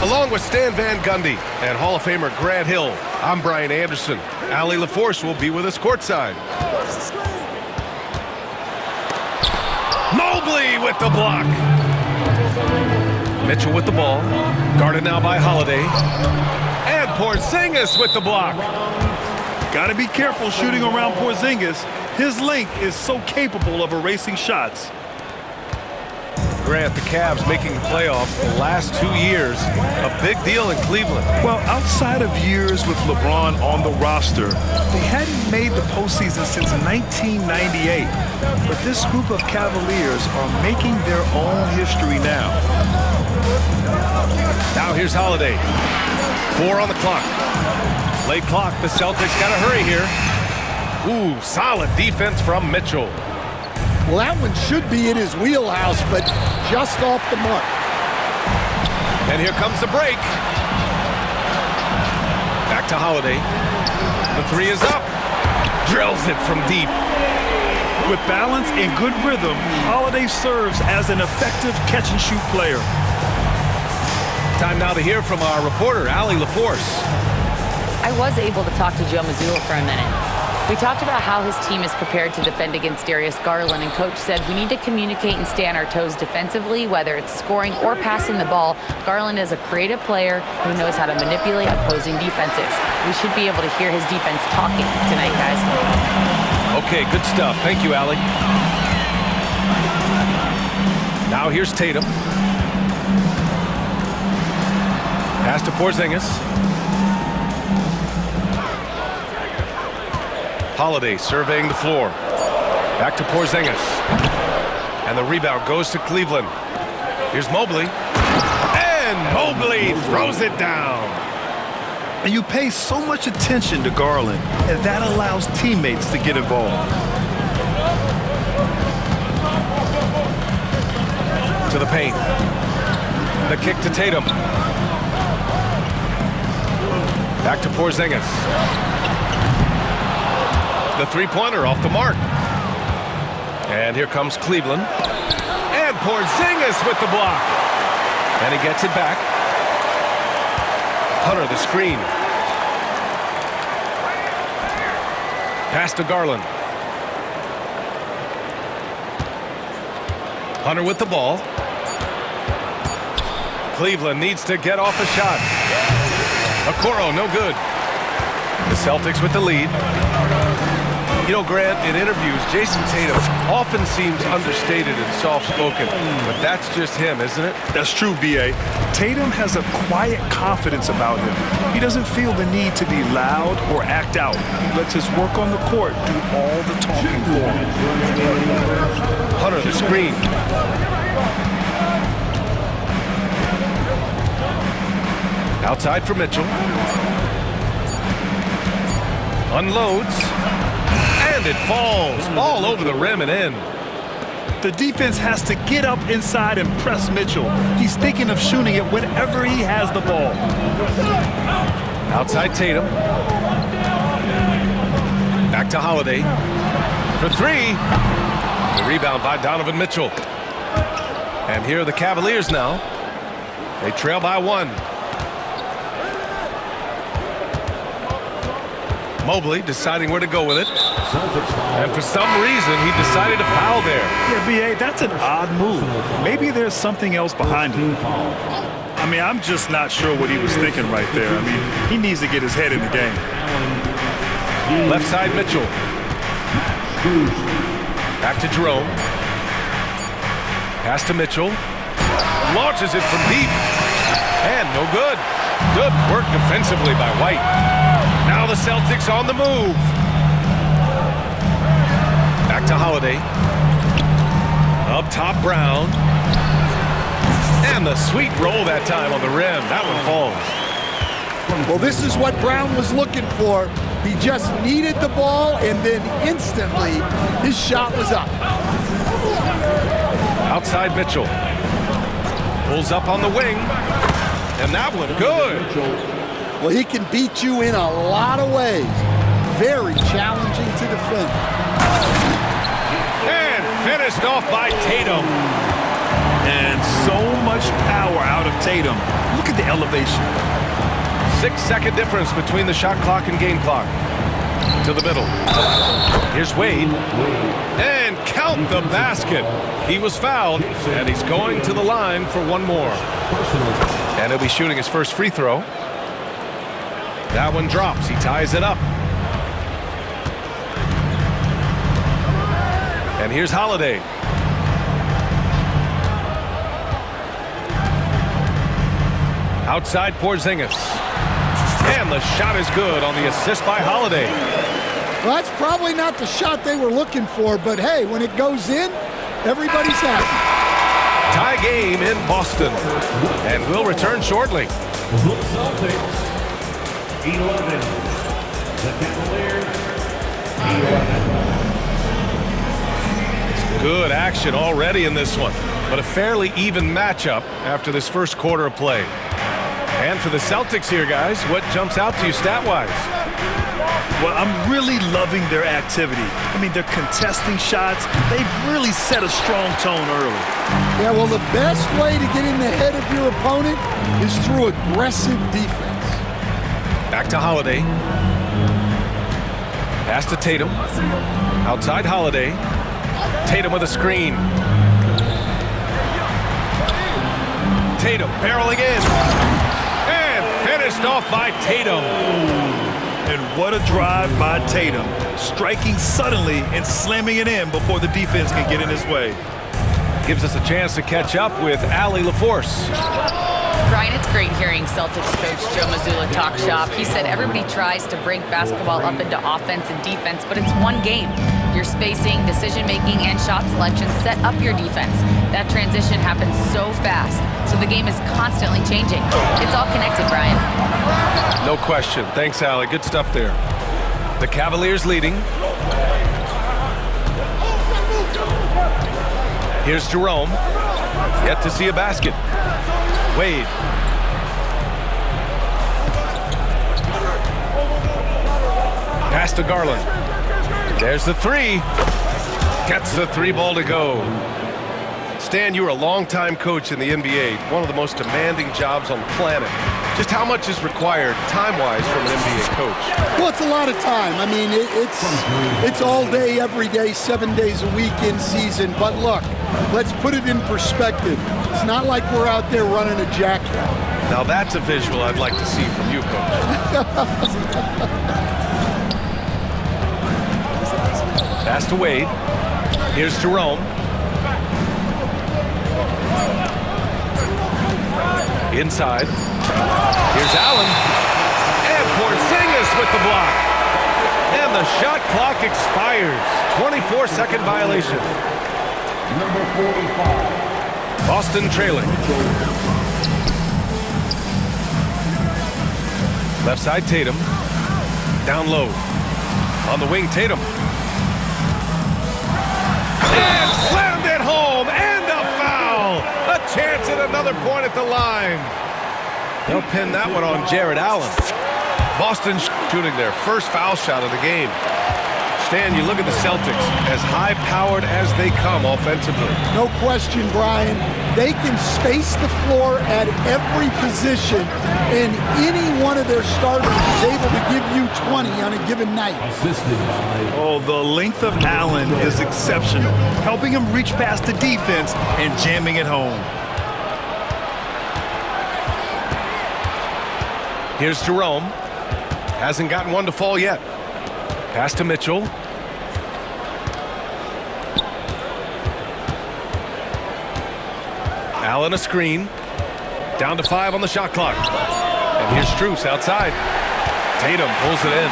Along with Stan Van Gundy and Hall of Famer Grant Hill, I'm Brian Anderson. Allie LaForce will be with us courtside. Mobley with the block. Mitchell with the ball. Guarded now by Holiday. And Porzingis with the block. Got to be careful shooting around Porzingis. His length is so capable of erasing shots. Grant, the Cavs making the playoffs the last 2 years. A big deal in Cleveland. Well, outside of years with LeBron on the roster, they hadn't made the postseason since 1998. But this group of Cavaliers are making their own history now. Now here's Holiday. 4 on the clock. Late clock. The Celtics got to hurry here. Ooh, solid defense from Mitchell. Well, that one should be in his wheelhouse, but just off the mark. And here comes the break. Back to Holiday. The 3 is up. Drills it from deep. With balance and good rhythm, Holiday serves as an effective catch-and-shoot player. Time now to hear from our reporter, Allie LaForce. I was able to talk to Joe Mazzulla for a minute. We talked about how his team is prepared to defend against Darius Garland, and Coach said we need to communicate and stay on our toes defensively, whether it's scoring or passing the ball. Garland is a creative player who knows how to manipulate opposing defenses. We should be able to hear his defense talking tonight, guys. Okay, good stuff. Thank you, Allie. Now here's Tatum. Pass to Porzingis. Holiday surveying the floor. Back to Porzingis. And the rebound goes to Cleveland. Here's Mobley. And Mobley throws it down. And you pay so much attention to Garland, and that allows teammates to get involved. To the paint. The kick to Tatum. Back to Porzingis. The three-pointer off the mark. And here comes Cleveland. And Porzingis with the block. And he gets it back. Hunter the screen. Pass to Garland. Hunter with the ball. Cleveland needs to get off a shot. Okoro, no good. The Celtics with the lead. You know, Grant, in interviews, Jason Tatum often seems understated and soft-spoken, but that's just him, isn't it? That's true, B.A. Tatum has a quiet confidence about him. He doesn't feel the need to be loud or act out. He lets his work on the court do all the talking for him. Hunter, the screen. Outside for Mitchell. Unloads. And it falls. Ball over the rim and in. The defense has to get up inside and press Mitchell. He's thinking of shooting it whenever he has the ball. Outside Tatum. Back to Holiday. For 3. The rebound by Donovan Mitchell. And here are the Cavaliers now. They trail by 1. Mobley deciding where to go with it. And for some reason, he decided to foul there. Yeah, B.A., that's an odd move. Maybe there's something else behind it. I mean, I'm just not sure what he was thinking right there. I mean, he needs to get his head in the game. Left side, Mitchell. Back to Jerome. Pass to Mitchell. Launches it from deep. And no good. Good work defensively by White. Now the Celtics on the move. Back to Holiday. Up top, Brown. And the sweet roll that time on the rim. That one falls. Well, this is what Brown was looking for. He just needed the ball, and then instantly his shot was up. Outside Mitchell. Pulls up on the wing. And that one good. Well, he can beat you in a lot of ways. Very challenging to defend. And finished off by Tatum. And so much power out of Tatum. Look at the elevation. 6-second difference between the shot clock and game clock. To the middle. Here's Wade. And count the basket. He was fouled, and he's going to the line for one more. And he'll be shooting his first free throw. That one drops. He ties it up. And here's Holiday. Outside Porzingis. And the shot is good on the assist by Holiday. Well, that's probably not the shot they were looking for, but hey, when it goes in, everybody's happy. Tie game in Boston. And we'll return shortly. The Celtics, 11. The Cavaliers, 11. Good action already in this one, but a fairly even matchup after this first quarter of play. And for the Celtics here, guys, what jumps out to you stat-wise? Well, I'm really loving their activity. I mean, they're contesting shots. They've really set a strong tone early. Yeah, well, the best way to get in the head of your opponent is through aggressive defense. Back to Holiday. Pass to Tatum. Outside Holiday. Tatum with a screen. Tatum barreling in. And finished off by Tatum. And what a drive by Tatum. Striking suddenly and slamming it in before the defense can get in his way. Gives us a chance to catch up with Allie LaForce. Brian, it's great hearing Celtics coach Joe Mazzulla talk shop. He said everybody tries to break basketball up into offense and defense, but it's one game. Your spacing, decision-making, and shot selection set up your defense. That transition happens so fast, so the game is constantly changing. It's all connected, Brian. No question. Thanks, Allie. Good stuff there. The Cavaliers leading. Here's Jerome. Yet to see a basket. Wade. Pass to Garland. There's the three. Gets the three ball to go. Stan, you were a longtime coach in the NBA, one of the most demanding jobs on the planet. Just how much is required time-wise from an NBA coach? Well, it's a lot of time. I mean, it's all day, every day, 7 days a week in season. But look, let's put it in perspective. It's not like we're out there running a jackham. Now that's a visual I'd like to see from you, Coach. Pass to Wade. Here's Jerome. Inside. Here's Allen. And Porzingis with the block. And the shot clock expires. 24-second violation. Number 45. Boston trailing. Left side Tatum. Down low. On the wing Tatum. And slammed it home. And a foul. A chance at another point at the line. They'll pin that one on Jared Allen. Boston shooting their first foul shot of the game. Stan, you look at the Celtics, as high-powered as they come offensively. No question, Brian. They can space the floor at every position, and any one of their starters is able to give you 20 on a given night. Assisted by... Oh, the length of Allen is exceptional, helping him reach past the defense and jamming it home. Here's Jerome. Hasn't gotten one to fall yet. Pass to Mitchell. Allen a screen. Down to 5 on the shot clock. And here's Strus outside. Tatum pulls it in.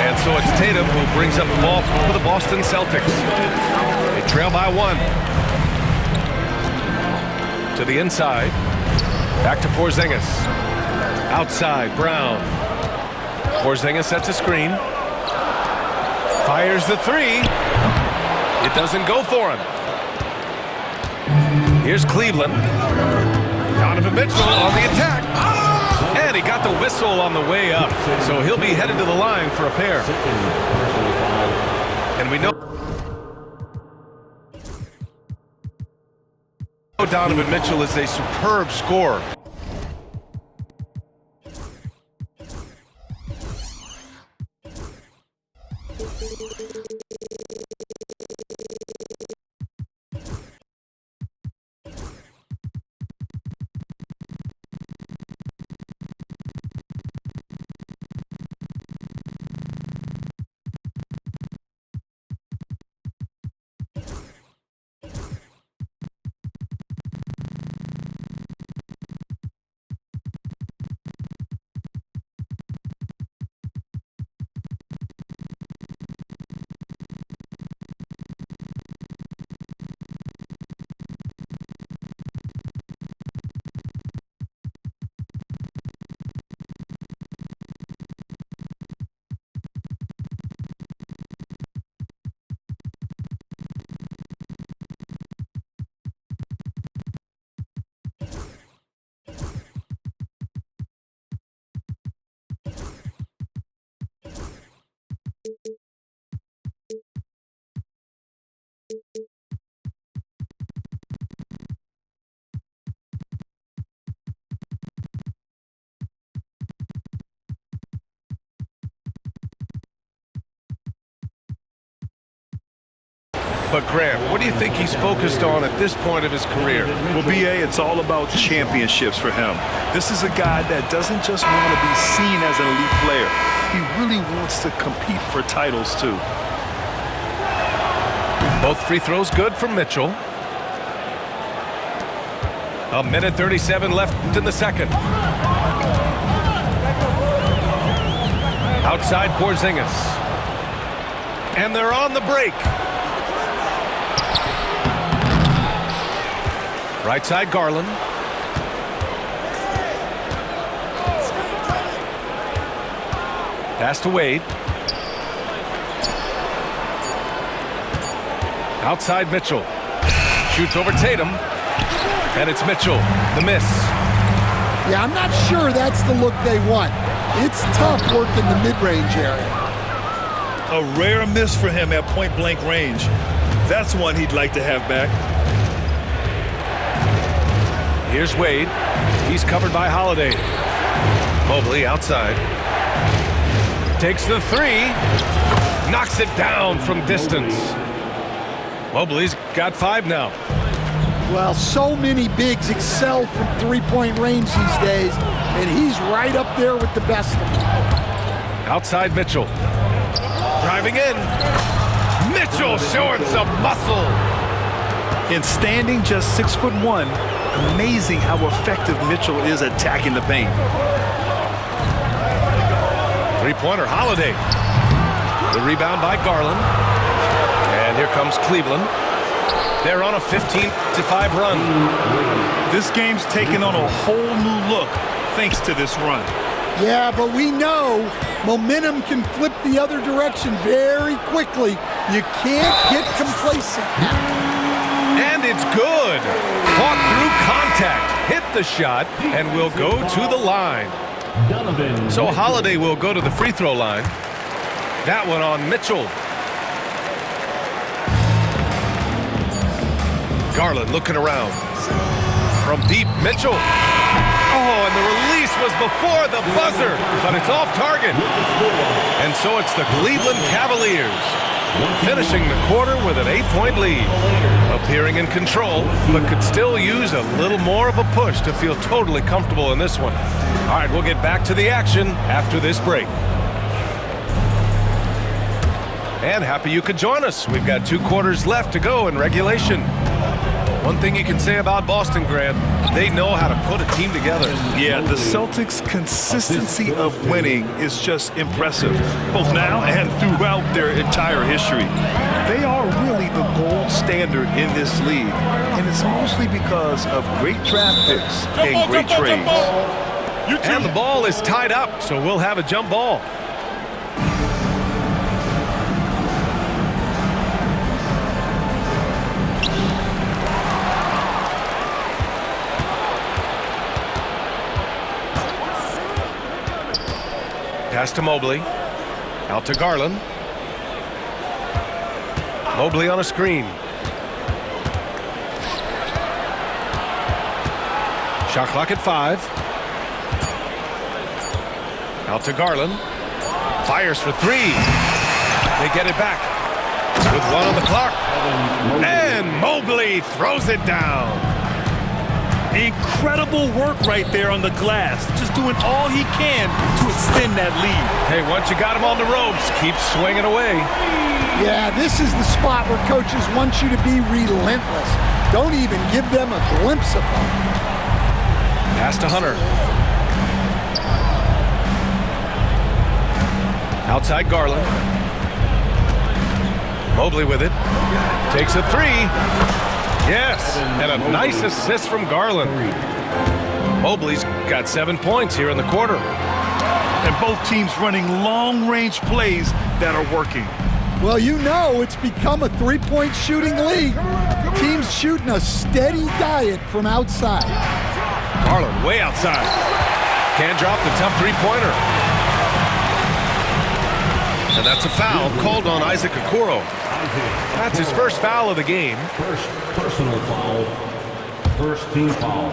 And so it's Tatum who brings up the ball for the Boston Celtics. They trail by 1. To the inside. Back to Porzingis. Outside, Brown. Porzingis sets a screen. Fires the 3. It doesn't go for him. Here's Cleveland. Donovan Mitchell on the attack. And he got the whistle on the way up. So he'll be headed to the line for a pair. And we know Donovan Mitchell is a superb scorer. But Grant, what do you think he's focused on at this point of his career? Well, B.A., it's all about championships for him. This is a guy that doesn't just want to be seen as an elite player. He really wants to compete for titles, too. Both free throws good from Mitchell. 1:37 left in the second. Outside Porzingis. And they're on the break. Right side Garland. Pass to Wade. Outside Mitchell. Shoots over Tatum. And it's Mitchell. The miss. Yeah, I'm not sure that's the look they want. It's tough work in the mid-range area. A rare miss for him at point-blank range. That's one he'd like to have back. Here's Wade. He's covered by Holiday. Mobley outside. Takes the three. Knocks it down from distance. Mobley's got 5 now. Well, so many bigs excel from three-point range these days, and he's right up there with the best of them. Outside Mitchell. Driving in. Mitchell showing some muscle. In standing just 6'1", amazing how effective Mitchell is attacking the paint. Three-pointer Holiday. The rebound by Garland. And here comes Cleveland. They're on a 15-5 run. This game's taken on a whole new look thanks to this run. Yeah, but we know momentum can flip the other direction very quickly. You can't get complacent. And it's good. Fought through contact. Hit the shot and will go to the line. Donovan. So Holiday will go to the free throw line. That one on Mitchell. Garland looking around. From deep, Mitchell. Oh, and the release was before the buzzer, but it's off target. And so it's the Cleveland Cavaliers finishing the quarter with an 8-point lead. Appearing in control, but could still use a little more of a push to feel totally comfortable in this one. All right, we'll get back to the action after this break. And happy you could join us. We've got 2 quarters left to go in regulation. One thing you can say about Boston, Grant, they know how to put a team together. Yeah, the Celtics' consistency of winning is just impressive, both now and throughout their entire history. They are really the gold standard in this league, and it's mostly because of great draft picks and great trades. And the ball is tied up, so we'll have a jump ball. Pass to Mobley. Out to Garland. Mobley on a screen. Shot clock at 5. Out to Garland. Fires for 3. They get it back. With 1 on the clock. And Mobley throws it down. Incredible work right there on the glass. Just doing all he can to extend that lead. Hey, once you got him on the ropes, keep swinging away. Yeah, this is the spot where coaches want you to be relentless. Don't even give them a glimpse of them. Pass to Hunter. Outside Garland. Mobley with it. Takes a 3. Yes, and a nice assist from Garland. Mobley's got 7 points here in the quarter. And both teams running long-range plays that are working. Well, you know it's become a three-point shooting league. Teams shooting a steady diet from outside. Garland way outside. Can't drop the tough three-pointer. And that's a foul called on Isaac Okoro. That's his first foul of the game. First personal foul. First team foul.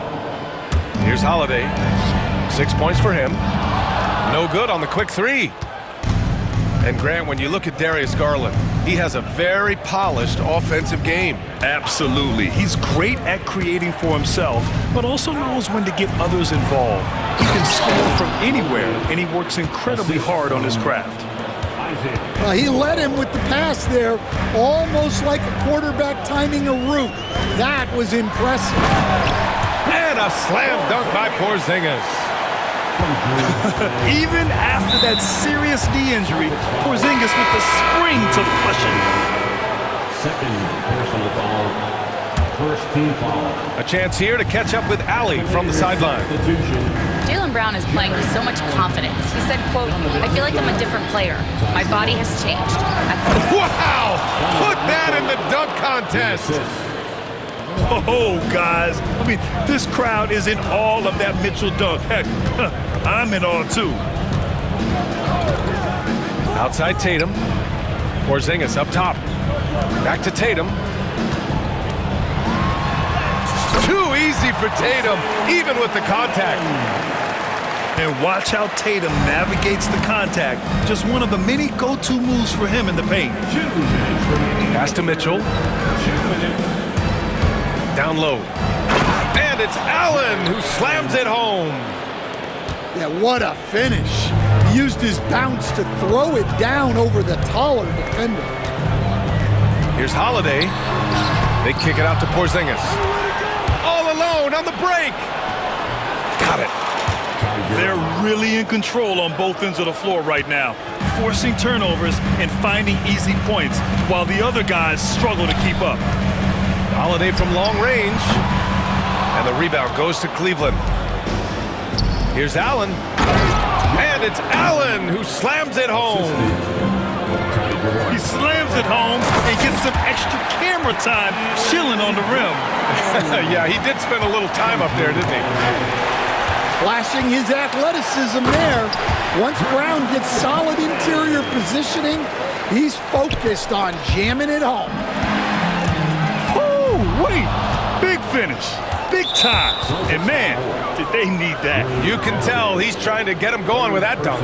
Here's Holiday. 6 points for him. No good on the quick 3. And Grant, when you look at Darius Garland, He has a very polished offensive game. Absolutely. He's great at creating for himself, but also knows when to get others involved. He can score from anywhere, and he works incredibly hard on his craft. He led him with the pass there, almost like a quarterback timing a route. That was impressive. And a slam dunk by Porzingis. Even after that serious knee injury, Porzingis with the spring to flush it. Second personal foul. First team foul. A chance here to catch up with Ali from the sideline. Jaylen Brown is playing with so much confidence. He said, quote, "I feel like I'm a different player. My body has changed." Wow! Put that in the dunk contest. Oh, guys. I mean, this crowd is in awe of that Mitchell dunk. Heck, I'm in awe, too. Outside Tatum. Porzingis up top. Back to Tatum. Too easy for Tatum, even with the contact. And watch how Tatum navigates the contact. Just one of the many go-to moves for him in the paint. Pass to Mitchell. Down low. And it's Allen who slams it home. Yeah, what a finish. He used his bounce to throw it down over the taller defender. Here's Holiday. They kick it out to Porzingis. All alone on the break. Got it. They're really in control on both ends of the floor right now, forcing turnovers and finding easy points, while the other guys struggle to keep up. Holiday from long range. And the rebound goes to Cleveland. Here's Allen. And it's Allen who slams it home. He slams it home and gets some extra camera time chilling on the rim. Yeah, he did spend a little time up there, didn't he? Flashing his athleticism there. Once Brown gets solid interior positioning, he's focused on jamming it home. Oh, wait. Big finish. Big time. And man, did they need that. You can tell he's trying to get him going with that dunk.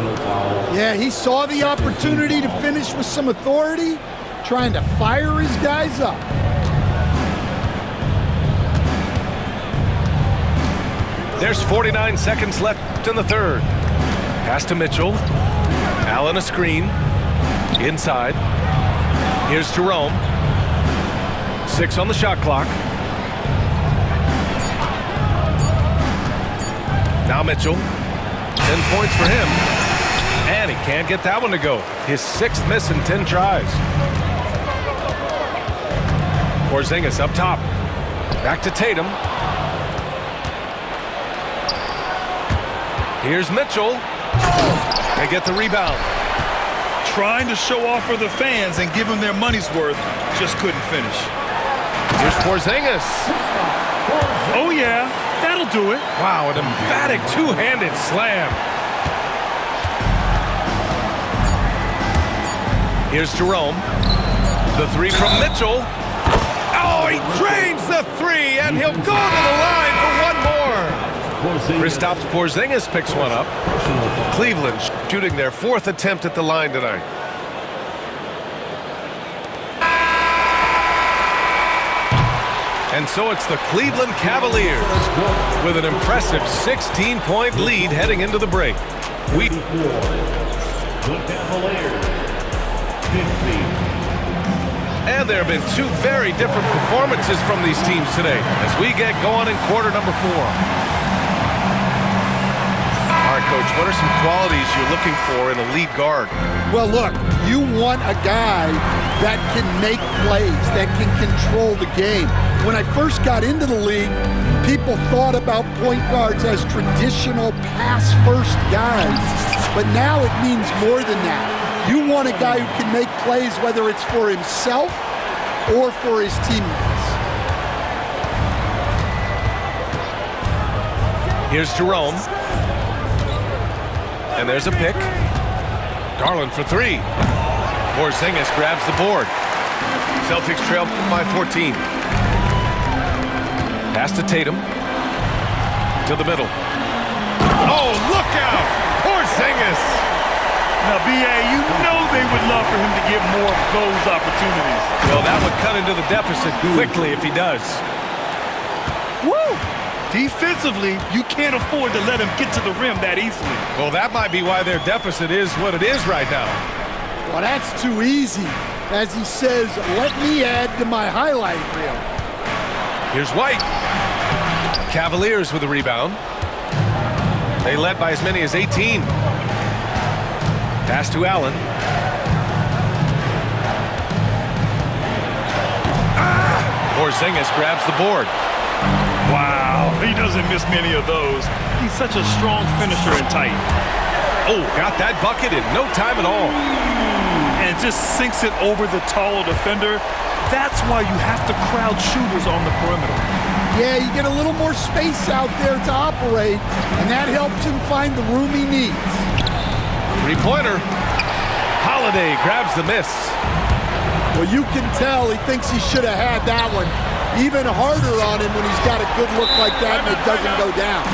Yeah, he saw the opportunity to finish with some authority, trying to fire his guys up. There's 49 seconds left in the third. Pass to Mitchell. Allen a screen. Inside. Here's Jerome. 6 on the shot clock. Now Mitchell. 10 points for him. And he can't get that one to go. His 6th miss in 10 tries. Porzingis up top. Back to Tatum. Here's Mitchell. They get the rebound. Trying to show off for the fans and give them their money's worth, just couldn't finish. Here's Porzingis. Oh, yeah, that'll do it. Wow, an emphatic two-handed slam. Here's Jerome. The 3 from Mitchell. Oh, he drains the 3, and he'll go to the line for one more. Kristaps Porzingis picks one up. Cleveland shooting their 4th attempt at the line tonight. And so it's the Cleveland Cavaliers with an impressive 16-point lead heading into the break. The Cavaliers, 50. And there have been 2 very different performances from these teams today as we get going in quarter number 4. All right, Coach, what are some qualities you're looking for in a lead guard? Well, look, you want a guy that can make plays, that can control the game. When I first got into the league, people thought about point guards as traditional pass-first guys. But now it means more than that. You want a guy who can make plays, whether it's for himself or for his teammates. Here's Jerome. And there's a pick. Garland for 3. Porzingis grabs the board. Celtics trail by 14. Pass to Tatum. To the middle. Oh, look out! Porzingis! Now, B.A., you know they would love for him to get more of those opportunities. Well, that would cut into the deficit quickly if he does. Woo! Defensively, you can't afford to let him get to the rim that easily. Well, that might be why their deficit is what it is right now. Well, that's too easy. As he says, let me add to my highlight reel. Here's White. Cavaliers with the rebound. They led by as many as 18. Pass to Allen. Porzingis grabs the board. Wow, he doesn't miss many of those. He's such a strong finisher and tight. Oh, got that bucket in no time at all. And just sinks it over the taller defender. That's why you have to crowd shooters on the perimeter. Yeah, you get a little more space out there to operate, and that helps him find the room he needs. Three-pointer. Holiday grabs the miss. Well, you can tell he thinks he should have had that one. Even harder on him when he's got a good look like that and it doesn't go down.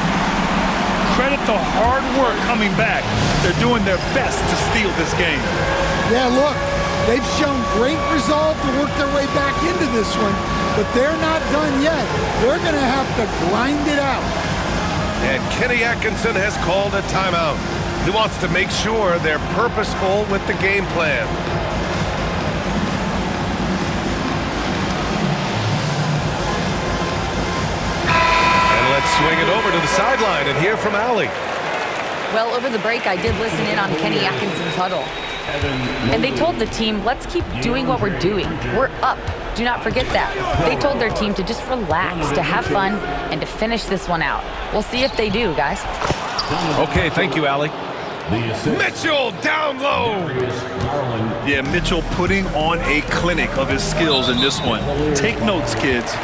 Credit the hard work coming back. They're doing their best to steal this game. Yeah, look, they've shown great resolve to work their way back into this one, but they're not done yet. They're going to have to grind it out. And Kenny Atkinson has called a timeout. He wants to make sure they're purposeful with the game plan. And let's swing it over to the sideline and hear from Allie. Well, over the break, I did listen in on Kenny Atkinson's huddle. And they told the team, let's keep doing what we're doing. We're up. Do not forget that. They told their team to just relax, to have fun, and to finish this one out. We'll see if they do, guys. Okay, thank you, Allie. Mitchell down low. Yeah, Mitchell putting on a clinic of his skills in this one. Take notes, kids.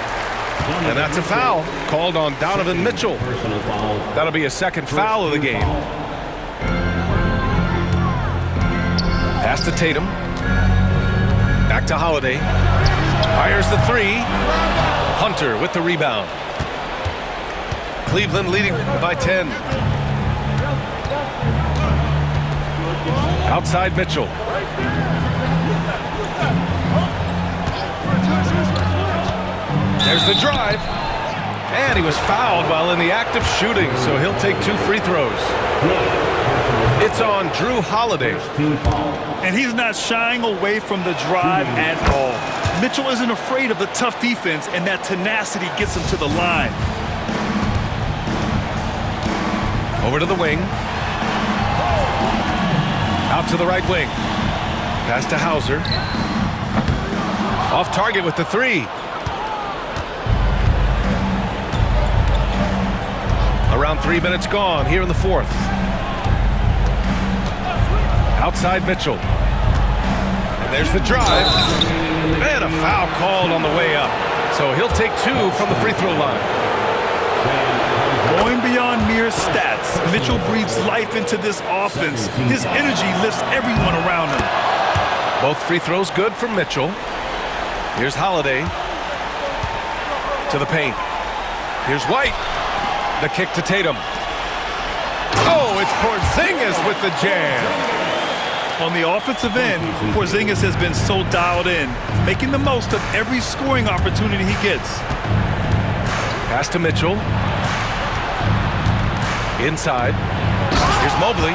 And that's a foul called on Donovan Mitchell. That'll be a second foul of the game. Pass to Tatum. Back to Holiday. Fires the three. Hunter with the rebound. Cleveland leading by 10. Outside Mitchell. There's the drive. And he was fouled while in the act of shooting, so he'll take 2 free throws. It's on Drew Holiday. And he's not shying away from the drive at all. Mitchell isn't afraid of the tough defense, and that tenacity gets him to the line. Over to the wing. Out to the right wing. Pass to Hauser. Off target with the three. Around 3 minutes gone here in the fourth. Outside Mitchell. And there's the drive. And a foul called on the way up. So he'll take 2 from the free throw line. Going beyond mere stats, Mitchell breathes life into this offense. His energy lifts everyone around him. Both free throws good for Mitchell. Here's Holiday. To the paint. Here's White. The kick to Tatum. Oh, it's Porzingis with the jam. On the offensive end, Porzingis has been so dialed in, making the most of every scoring opportunity he gets. Pass to Mitchell. Inside. Here's Mobley.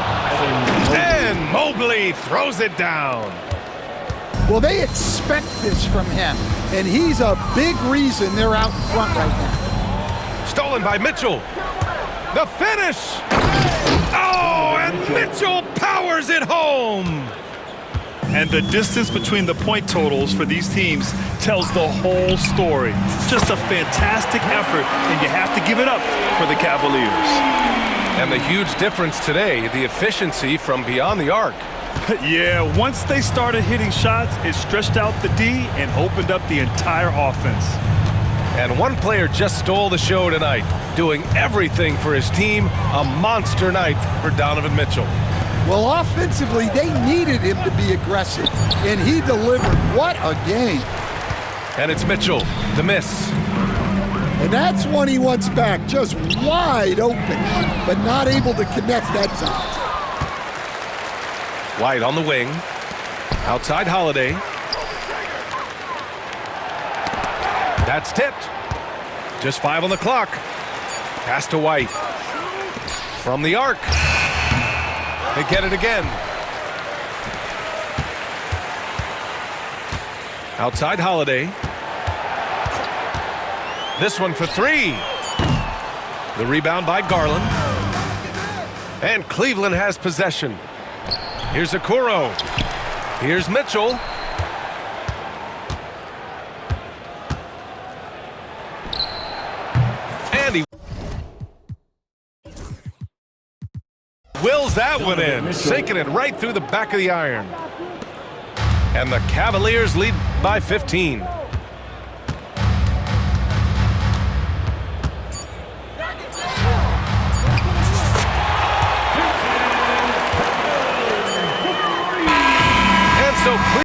And Mobley throws it down. Well, they expect this from him, and he's a big reason they're out in front right now. Stolen by Mitchell. The finish. Oh, and Mitchell powers it home. And the distance between the point totals for these teams tells the whole story. Just a fantastic effort, and you have to give it up for the Cavaliers. And the huge difference today, the efficiency from beyond the arc. Yeah, once they started hitting shots, it stretched out the D and opened up the entire offense. And one player just stole the show tonight, doing everything for his team. A monster night for Donovan Mitchell. Well, offensively, they needed him to be aggressive, and he delivered. What a game. And it's Mitchell, the miss. And that's one he wants back, just wide open, but not able to connect that time. White on the wing. Outside Holiday. That's tipped. Just 5 on the clock. Pass to White. From the arc. They get it again. Outside Holiday. This one for 3. The rebound by Garland. And Cleveland has possession. Here's Okoro. Here's Mitchell. And he wills that one in, sinking it right through the back of the iron. And the Cavaliers lead by 15.